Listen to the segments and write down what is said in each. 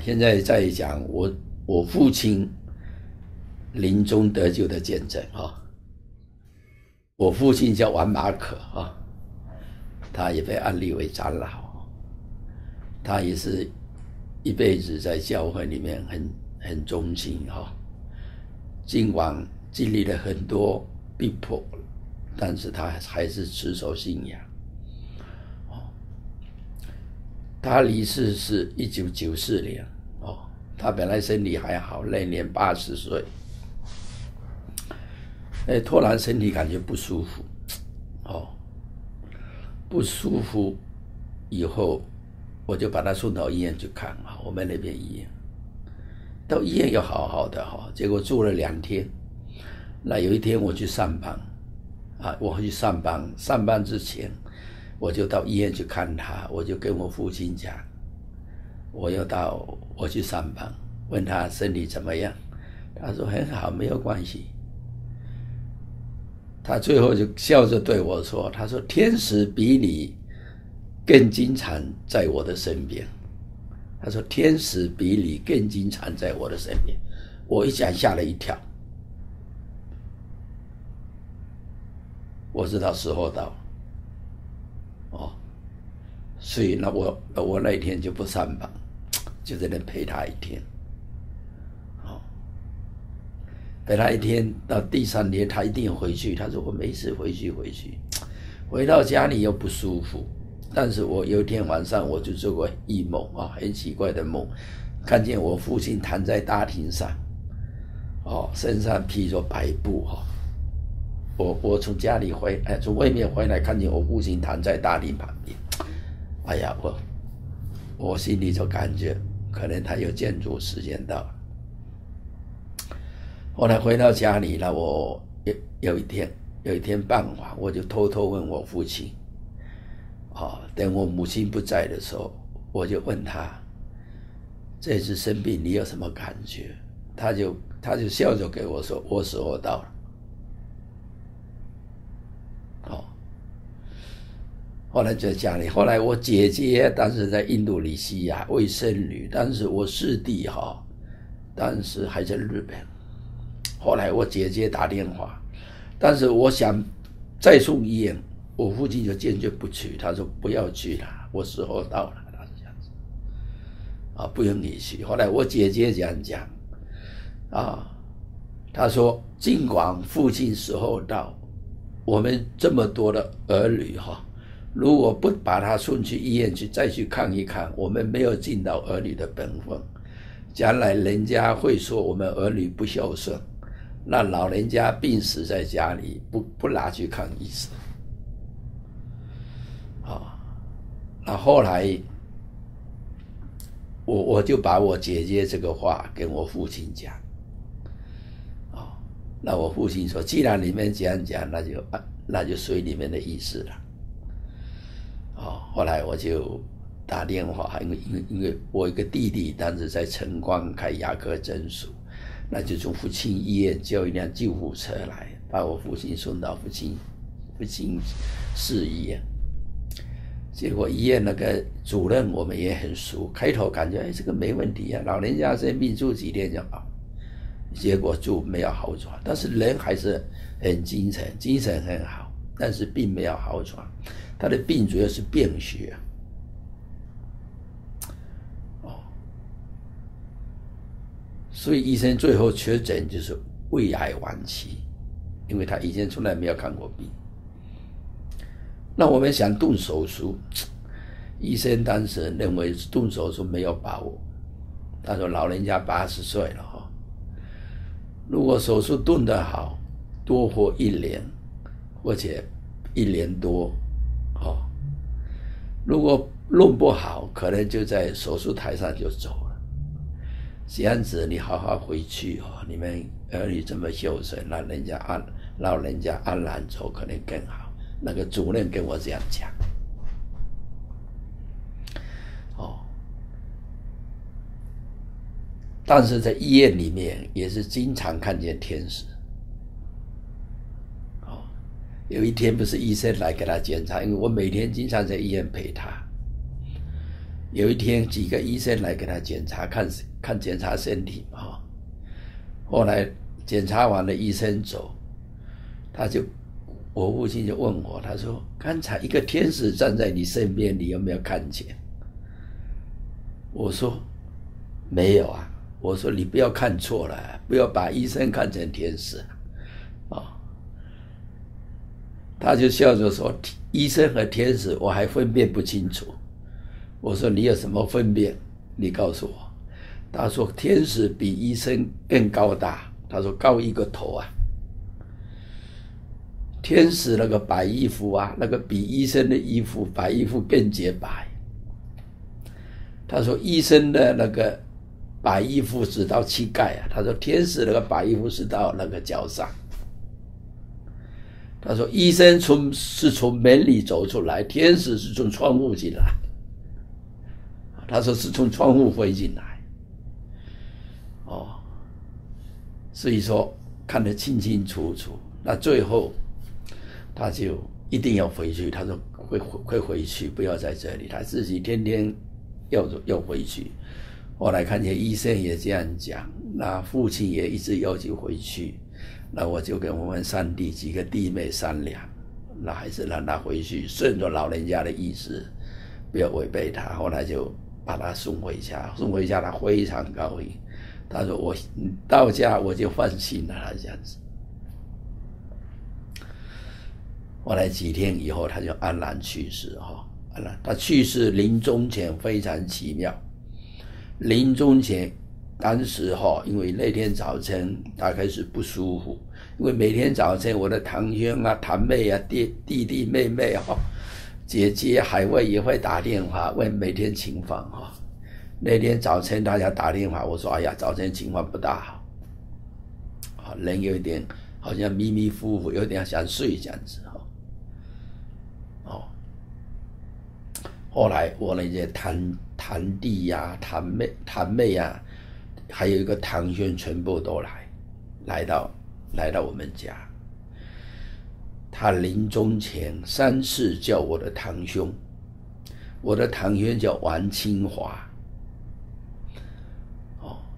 现在在讲我父亲临终得救的见证啊。我父亲叫王马可啊，他也被安立为长老，他也是一辈子在教会里面很忠心啊。尽管经历了很多逼迫，但是他还是持守信仰。他离世是1994年哦，他本来身体还好，那年80岁，突然身体感觉不舒服，哦，不舒服以后，我就把他送到医院去看啊，我们那边医院，到医院又好好的哈，结果住了2天，那有一天我去上班，啊，我去上班，上班之前。我就到医院去看他，我就跟我父亲讲，我去上班，问他身体怎么样，他说很好，没有关系。他最后就笑着对我说，他说天使比你更经常在我的身边，他说天使比你更经常在我的身边。我一讲吓了一跳，我知道时候到了。所以我那一天就不上班，就在那陪他一天，陪他一天，到第3天他一定回去，他说我没事，回去，回到家里又不舒服，但是我有一天晚上我就做过异梦啊，很奇怪的梦，看见我父亲躺在大厅上，身上披着白布哈，我从家里从外面回来，看见我父亲躺在大厅旁边。哎呀，我心里就感觉可能他有建筑时间到了。后来回到家里了，我有一天傍晚，我就偷偷问我父亲，等我母亲不在的时候，我就问他，这次生病你有什么感觉？他就笑着给我说，我时候到了。后来在家里，后来我姐姐当时在印度尼西亚未生女，但是我师弟当时还在日本。后来我姐姐打电话，但是我想再送医院，我父亲就坚决不去，他说不要去了，我时候到了，他是这样子，不用你去。后来我姐姐这样讲，他说尽管父亲时候到，我们这么多的儿女如果不把他送去医院再去看一看，我们没有尽到儿女的本分，将来人家会说我们儿女不孝顺，那老人家病死在家里，不拿去看医生。那后来我就把我姐姐这个话跟我父亲讲，那我父亲说，既然你们这样讲，那就随你们的意思了。后来我就打电话，因为我一个弟弟当时在晨光开牙科诊所，那就从福清医院叫一辆救护车来，把我父亲送到福清市医院。结果医院那个主任我们也很熟，开头感觉这个没问题啊，老人家生病住几天就好，结果就没有好转，但是人还是很精神很好，但是并没有好转。他的病主要是便血，所以医生最后确诊就是胃癌晚期，因为他以前从来没有看过病。那我们想动手术，医生当时认为动手术没有把握，他说老人家80岁了如果手术动得好，多活1年，或者1年多。如果弄不好，可能就在手术台上就走了。这样子你好好回去你们儿女这么孝顺，老人家安然走可能更好。那个主任跟我这样讲。但是在医院里面也是经常看见天使。有一天不是医生来给他检查，因为我每天经常在医院陪他。有一天几个医生来给他检查，检查身体嘛。后来检查完了，医生走，我父亲就问我，他说：“刚才一个天使站在你身边，你有没有看见？”我说：“没有啊。”我说：“你不要看错了，不要把医生看成天使啊。”他就笑着说：“医生和天使我还分辨不清楚。”我说：“你有什么分辨？你告诉我。”他说：“天使比医生更高大。”他说：“高一个头啊。天使那个白衣服啊，那个比医生的白衣服更洁白。”他说：“医生的那个白衣服直到膝盖啊。”他说：“天使那个白衣服是到那个脚上。”他说：“医生是从门里走出来，天使是从窗户进来。”他说：“是从窗户飞进来。”所以说看得清清楚楚。那最后他就一定要回去，他说会回去，不要在这里，他自己天天要回去。后来看见医生也这样讲，那父亲也一直要求回去，那我就跟我们三弟几个弟妹商量，那还是让他回去，顺着老人家的意思，不要违背他。后来就把他送回家，他非常高兴。他说：“我到家我就放心了。”他这样子。后来几天以后，他就安然去世安然，他去世临终前非常奇妙。临终前，当时因为那天早晨他开始不舒服，因为每天早晨我的堂兄啊、堂妹啊、弟弟妹妹姐姐海外也会打电话问每天情况那天早晨大家打电话，我说：“哎呀，早晨情况不大好，人有一点好像迷迷糊糊，有点想睡这样子后来我那些堂弟呀、堂妹呀，还有一个堂兄，全部都来到我们家。他临终前3次叫我的堂兄，我的堂兄叫王清华。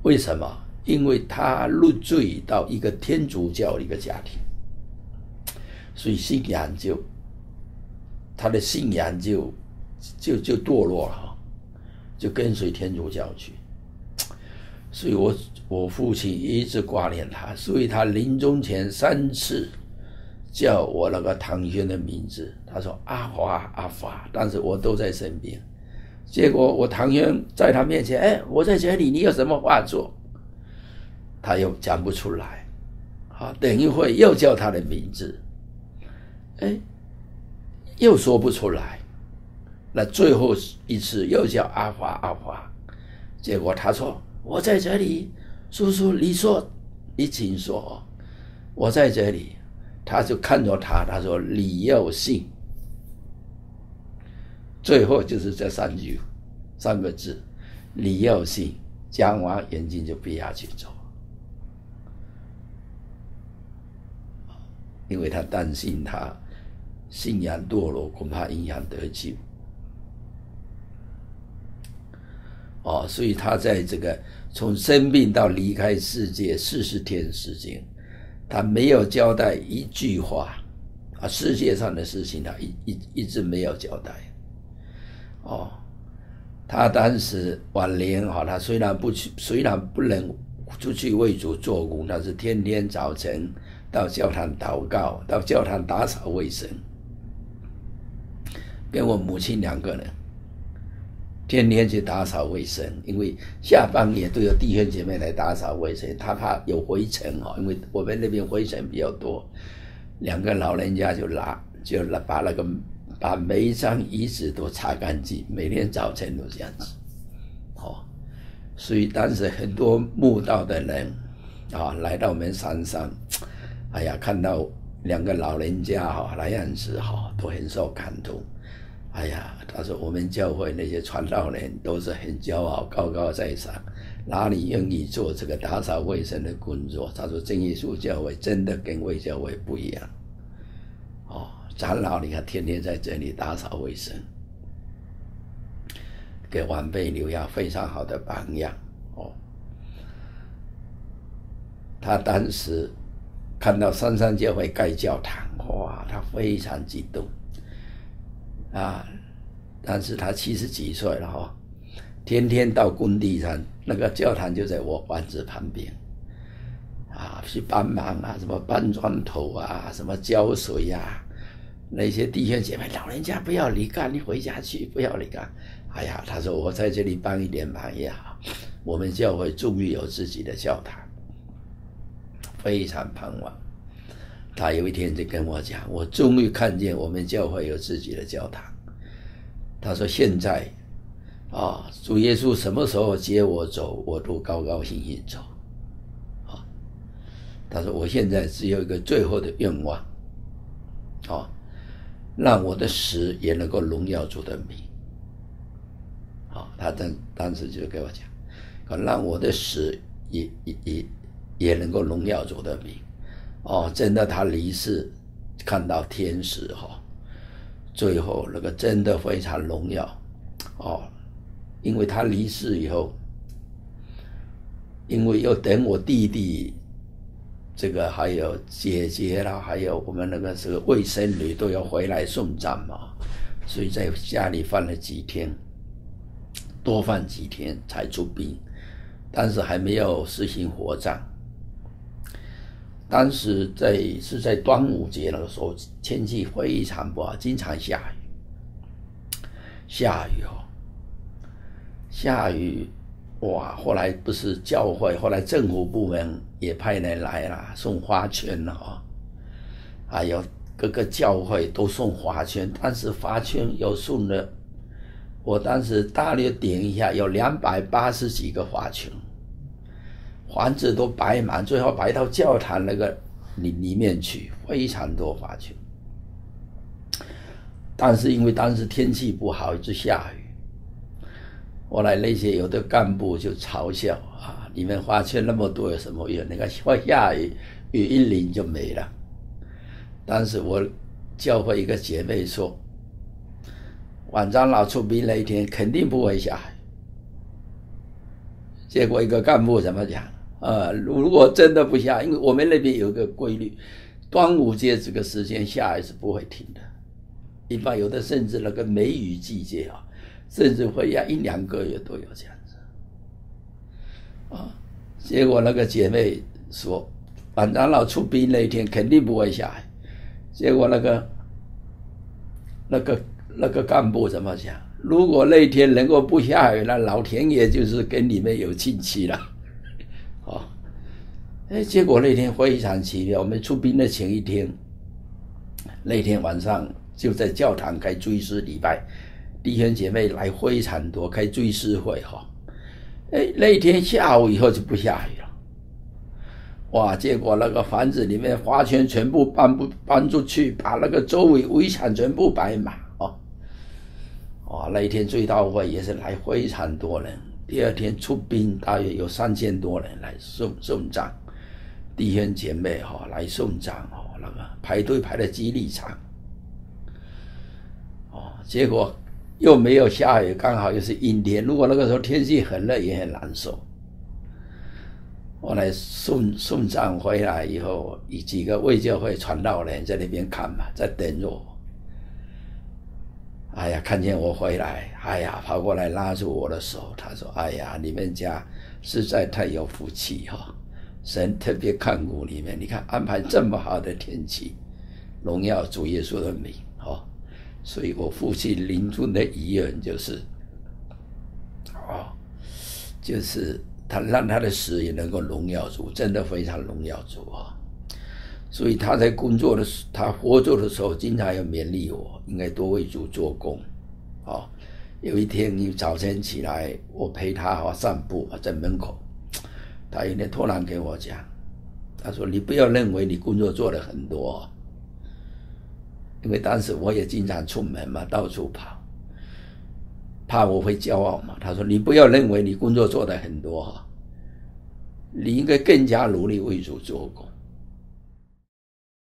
为什么？因为他入赘到一个天主教的一个家庭，所以他的信仰就堕落了，就跟随天主教去。所以我父亲一直挂念他，所以他临终前3次叫我那个堂兄的名字，他说阿华阿华，但是我都在身边。结果我堂兄在他面前，我在这里，你有什么话做？他又讲不出来，等一会又叫他的名字，又说不出来。那最后一次又叫阿华阿华，结果他说我在这里，叔叔你说，你请说，我在这里。他就看着他说李佑信，最后就是这3个字，李佑信。讲完眼睛就闭下去走，因为他担心他信仰堕落，恐怕影响得救。所以他在这个从生病到离开世界40天时间，他没有交代一句话世界上的事情他一直没有交代。他当时晚年他虽然不能出去为主做工，但是天天早晨到教堂祷告，到教堂打扫卫生，跟我母亲2个人天天去打扫卫生，因为下半夜都有弟兄姐妹来打扫卫生，他怕有灰尘因为我们那边灰尘比较多，2个老人家就把每一张椅子都擦干净，每天早晨都这样子所以当时很多慕道的人来到我们山上，看到2个老人家那样子都很受感动。他说我们教会那些传道人都是很骄傲，高高在上，哪里愿意做这个打扫卫生的工作？他说真耶稣教会真的跟卫教会不一样长老你看天天在这里打扫卫生。给晚辈留下非常好的榜样哦。他当时看到三山教会盖教堂，哇，他非常激动啊！但是他70几岁了哈，天天到工地上，那个教堂就在我房子旁边啊，去帮忙啊，什么搬砖头啊，什么浇水啊，那些弟兄姐妹，老人家不要离开，你回家去，不要离开。哎呀，他说我在这里帮一点忙也好，我们教会终于有自己的教堂。非常盼望，他有一天就跟我讲，我终于看见我们教会有自己的教堂。他说现在啊，主耶稣什么时候接我走，我都高高兴兴走啊。他说我现在只有一个最后的愿望啊，让我的死也能够荣耀主的名啊。他当时就跟我讲，让我的死也能够荣耀主的名哦。真的他离世看到天使最后那个真的非常荣耀哦。因为他离世以后，因为又等我弟弟这个还有姐姐啦，还有我们那个这个卫生女都要回来送葬嘛，所以在家里放了几天，多放几天才出殡，但是还没有实行火葬。当时是在端午节那个时候，天气非常不好，经常下雨哇！后来不是教会，后来政府部门也派人来了，送花圈了还有各个教会都送花圈，但是花圈有送了，我当时大略点一下，有280几个花圈。房子都摆满，最后摆到教堂那个里面去，非常多花圈。但是因为当时天气不好，一直下雨，后来那些有的干部就嘲笑啊，你们花圈那么多有什么用？那个会下雨，雨一淋就没了。当时我教会一个姐妹说，晚长老出殡那一天肯定不会下雨。结果一个干部怎么讲？如果真的不下，因为我们那边有一个规律，端午节这个时间下雨是不会停的，一般有的甚至那个梅雨季节甚至会下1、2个月都有这样子结果那个姐妹说，晚长老出殡那一天肯定不会下雨。结果那个干部怎么讲？如果那天能够不下雨，那老天爷就是跟你们有亲戚了。结果那天非常奇妙，我们出殡的前一天，那天晚上就在教堂开追思礼拜，弟兄姐妹来非常多，开追思会那天下午以后就不下雨了。哇！结果那个房子里面花圈全部搬出去，把那个周围围墙全部摆满那一天追悼会也是来非常多人。第二天出殡大约有3000多人来送葬，弟兄姐妹来送葬那个排队排的极力长结果又没有下雨，刚好又是阴天。如果那个时候天气很热也很难受。后来送葬回来以后，几个卫教会传道人在那边看嘛，在等我。哎呀，看见我回来，哎呀，跑过来拉住我的手，他说：“哎呀，你们家实在太有福气神特别看顾你们，你看安排这么好的天气，荣耀主耶稣的名所以我父亲临终的遗愿就是就是他让他的死也能够荣耀主，真的非常荣耀主所以他在工作的时候，他活着的时候，经常要勉励我，应该多为主做工有一天早晨起来，我陪他散步在门口，他有一天突然跟我讲，他说：“你不要认为你工作做了很多因为当时我也经常出门嘛，到处跑，怕我会骄傲嘛。”他说：“你不要认为你工作做得很多你应该更加努力为主做工